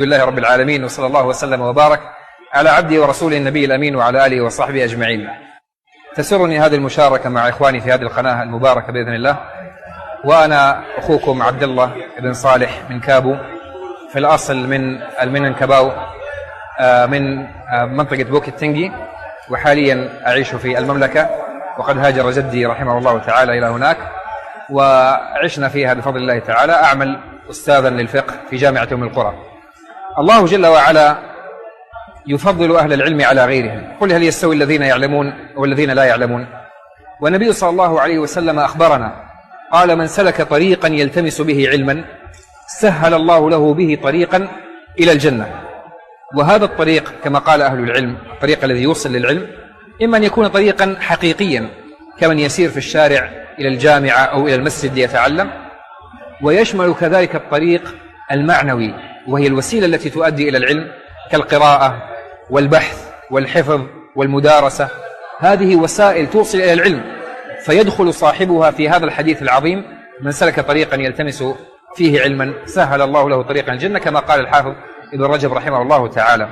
لله رب العالمين، وصلى الله وسلم وبارك على عبده ورسوله النبي الأمين وعلى آله وصحبه أجمعين. تسرني هذه المشاركة مع إخواني في هذه القناة المباركة بإذن الله، وأنا أخوكم عبد الله بن صالح من كابو، في الأصل من المننكباو، من منطقة بوكيتنجي، وحاليا أعيش في المملكة، وقد هاجر جدي رحمه الله تعالى إلى هناك وعشنا فيها بفضل الله تعالى. أعمل أستاذا للفقه في جامعة أم القرى. الله جل وعلا يفضل أهل العلم على غيرهم. قل هل يستوي الذين يعلمون والذين لا يعلمون؟ والنبي صلى الله عليه وسلم أخبرنا قال: من سلك طريقا يلتمس به علما سهل الله له به طريقا إلى الجنة. وهذا الطريق كما قال أهل العلم، الطريق الذي يوصل للعلم، إما أن يكون طريقا حقيقيا كمن يسير في الشارع إلى الجامعة أو إلى المسجد ليتعلم، ويشمل كذلك الطريق المعنوي، وهي الوسيلة التي تؤدي إلى العلم، كالقراءة والبحث والحفظ والمدارسة. هذه وسائل توصل إلى العلم، فيدخل صاحبها في هذا الحديث العظيم: من سلك طريقا يلتمس فيه علما سهل الله له طريقا الجنة، كما قال الحافظ ابن رجب رحمه الله تعالى.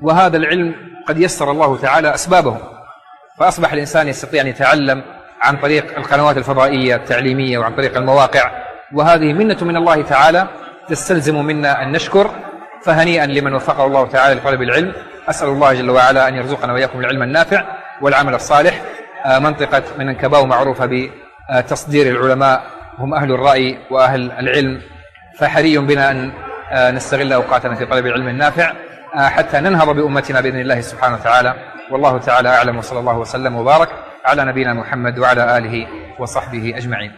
وهذا العلم قد يسر الله تعالى أسبابه، فأصبح الإنسان يستطيع أن يتعلم عن طريق القنوات الفضائية التعليمية وعن طريق المواقع، وهذه منة من الله تعالى تستلزم منا أن نشكر. فهنيئا لمن وفقه الله تعالى لطلب العلم. أسأل الله جل وعلا أن يرزقنا وإياكم العلم النافع والعمل الصالح. منطقة مننكباو معروفة بتصدير العلماء، هم أهل الرأي وأهل العلم، فحري بنا أن نستغل أوقاتنا في طلب العلم النافع حتى ننهض بأمتنا بإذن الله سبحانه وتعالى. والله تعالى أعلم، وصلى الله وسلم وبارك على نبينا محمد وعلى آله وصحبه أجمعين.